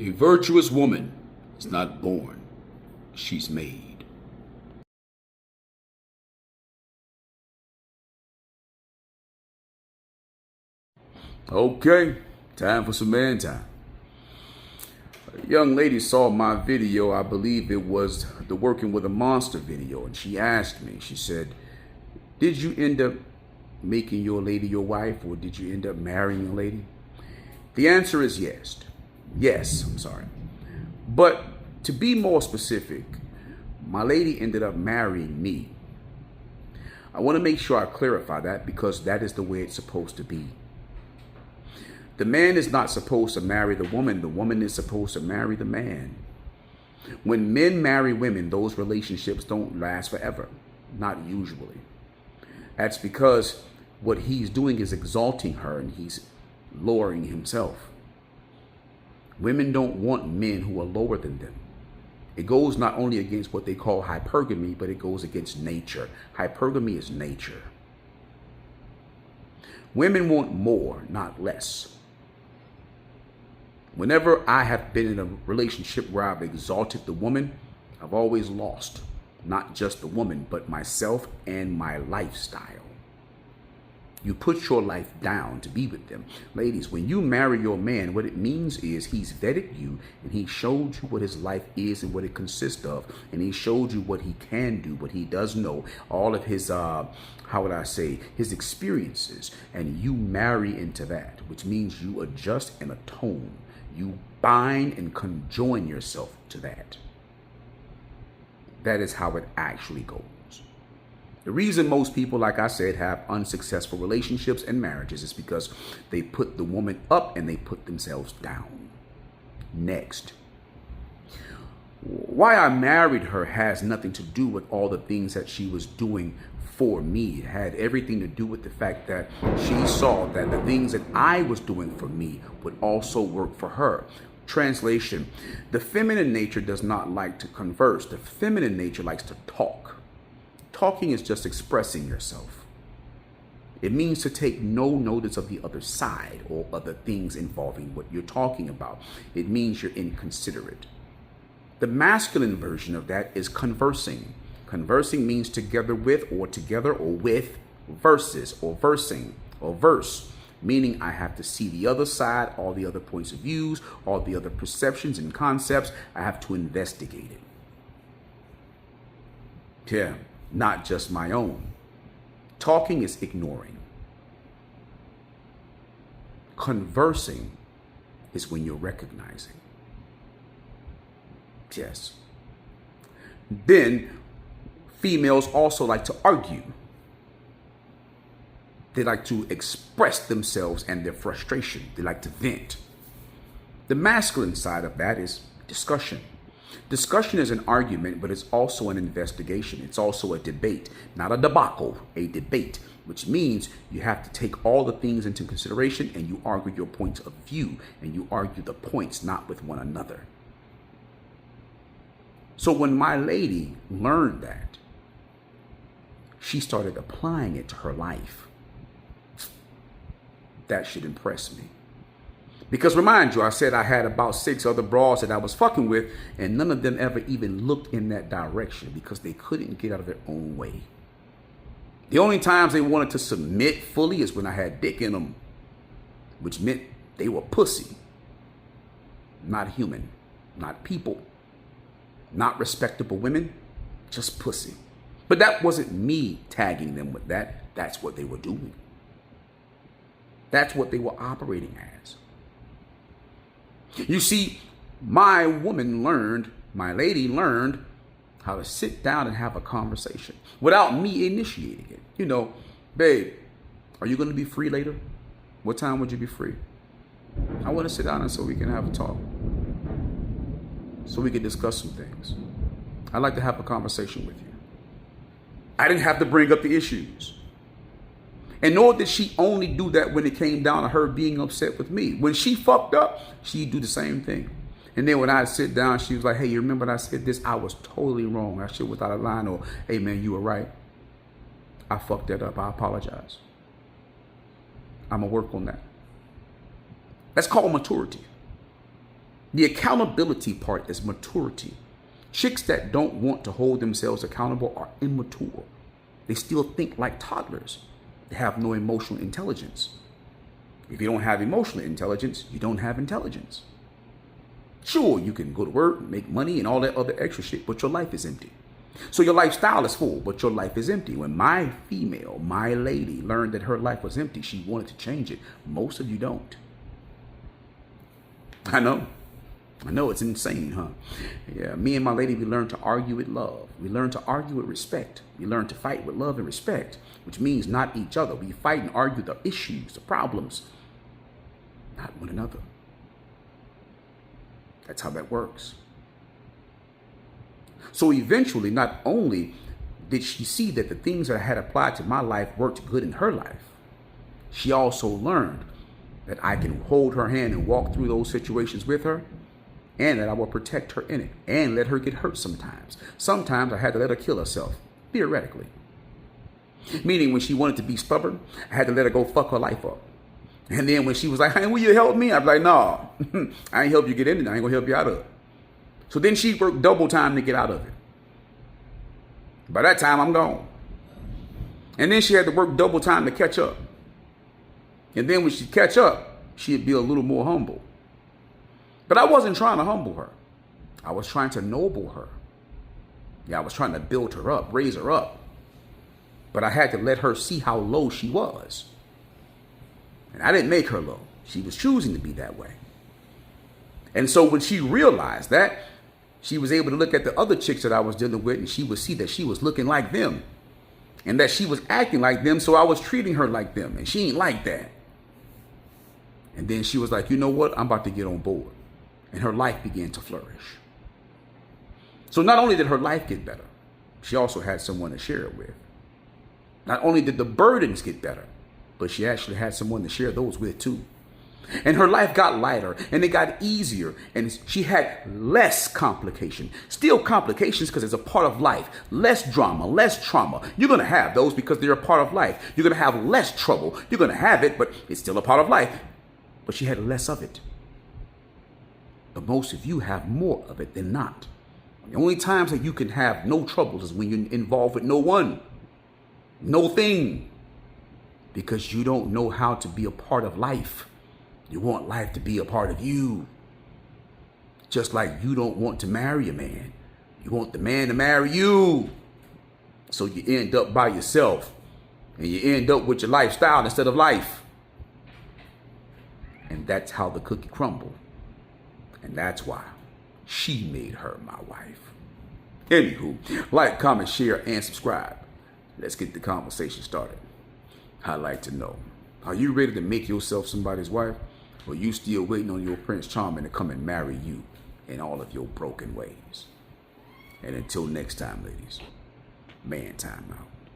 A virtuous woman is not born, she's made. Okay, time for some man time. A young lady saw my video, I believe it was the Working with a Monster video, and she asked me, she said, did you end up making your lady your wife, or did you end up marrying a lady? The answer is yes. I'm sorry. But to be more specific, my lady ended up marrying me. I want to make sure I clarify that because that is the way it's supposed to be. The man is not supposed to marry the woman is supposed to marry the man. When men marry women, those relationships don't last forever, not usually. That's because what he's doing is exalting her and he's lowering himself. Women don't want men who are lower than them. It goes not only against what they call hypergamy, but it goes against nature. Hypergamy is nature. Women want more, not less. Whenever I have been in a relationship where I've exalted the woman, I've always lost. Not just the woman, but myself and my lifestyle. You put your life down to be with them. Ladies, when you marry your man, what it means is he's vetted you and he showed you what his life is and what it consists of. And he showed you what he can do, what he does know, all of his, his experiences. And you marry into that, which means you adjust and atone. You bind and conjoin yourself to that. That is how it actually goes. The reason most people, like I said, have unsuccessful relationships and marriages is because they put the woman up and they put themselves down. Next. Why I married her has nothing to do with all the things that she was doing for me. It had everything to do with the fact that she saw that the things that I was doing for me would also work for her. Translation: the feminine nature does not like to converse. The feminine nature likes to talk. Talking is just expressing yourself. It means to take no notice of the other side or other things involving what you're talking about. It means you're inconsiderate. The masculine version of that is conversing. Conversing means together with verses or versing or verse, meaning I have to see the other side, all the other points of views, all the other perceptions and concepts. I have to investigate it. Yeah, not just my own. Talking is ignoring. Conversing is when you're recognizing. Yes. Then females also like to argue. They like to express themselves and their frustration. They like to vent. The masculine side of that is discussion. Discussion is an argument, but it's also an investigation. It's also a debate, not a debacle, a debate, which means you have to take all the things into consideration and you argue your points of view and you argue the points not with one another. So when my lady learned that, she started applying it to her life. That should impress me. Because remind you, I said I had about 6 other bras that I was fucking with, and none of them ever even looked in that direction because they couldn't get out of their own way. The only times they wanted to submit fully is when I had dick in them, which meant they were pussy. Not human, not people, not respectable women, just pussy. But that wasn't me tagging them with that. That's what they were doing. That's what they were operating as. You see, my lady learned how to sit down and have a conversation without me initiating it. You know, babe, are you going to be free later? What time would you be free? I want to sit down and so we can have a talk. So we can discuss some things. I'd like to have a conversation with you. I didn't have to bring up the issues. And nor did she only do that when it came down to her being upset with me. When she fucked up, she'd do the same thing. And then when I'd sit down, she was like, hey, you remember when I said this? I was totally wrong. That shit was out of line. Or, hey, man, you were right. I fucked that up. I apologize. I'm going to work on that. That's called maturity. The accountability part is maturity. Chicks that don't want to hold themselves accountable are immature. They still think like toddlers. They have no emotional intelligence. If you don't have emotional intelligence, you don't have intelligence. Sure, you can go to work, make money, and all that other extra shit, but your life is empty. So your lifestyle is full, but your life is empty. When my female, my lady, learned that her life was empty, she wanted to change it. Most of you don't. I know, it's insane, huh? Yeah, me and my lady, we learned to argue with love. We learned to argue with respect. We learned to fight with love and respect, which means not each other. We fight and argue the issues, the problems, not one another. That's how that works. So eventually, not only did she see that the things that I had applied to my life worked good in her life, she also learned that I can hold her hand and walk through those situations with her, and that I will protect her in it and let her get hurt sometimes. Sometimes I had to let her kill herself, theoretically. Meaning when she wanted to be stubborn, I had to let her go fuck her life up. And then when she was like, hey, will you help me? I'd be like, no, I ain't help you get in it. I ain't gonna help you out of it. So then she worked double time to get out of it. By that time, I'm gone. And then she had to work double time to catch up. And then when she catch up, she'd be a little more humble. But I wasn't trying to humble her. I was trying to noble her. Yeah, I was trying to build her up, raise her up. But I had to let her see how low she was. And I didn't make her low. She was choosing to be that way. And so when she realized that, she was able to look at the other chicks that I was dealing with, and she would see that she was looking like them and that she was acting like them. So I was treating her like them, and she ain't like that. And then she was like, you know what? I'm about to get on board. And her life began to flourish. So not only did her life get better, she also had someone to share it with. Not only did the burdens get better, but she actually had someone to share those with too. And her life got lighter and it got easier, and she had less complication. Still complications because it's a part of life. Less drama, less trauma. You're going to have those because they're a part of life. You're going to have less trouble. You're going to have it, but it's still a part of life. But she had less of it. But most of you have more of it than not. The only times that you can have no troubles is when you're involved with no one, no thing, because you don't know how to be a part of life. You want life to be a part of you. Just like you don't want to marry a man. You want the man to marry you. So you end up by yourself, and you end up with your lifestyle instead of life. And that's how the cookie crumbled. And that's why she made her my wife. Anywho, like, comment, share, and subscribe. Let's get the conversation started. I'd like to know, are you ready to make yourself somebody's wife? Or you still waiting on your Prince Charming to come and marry you in all of your broken ways? And until next time, ladies, man time out.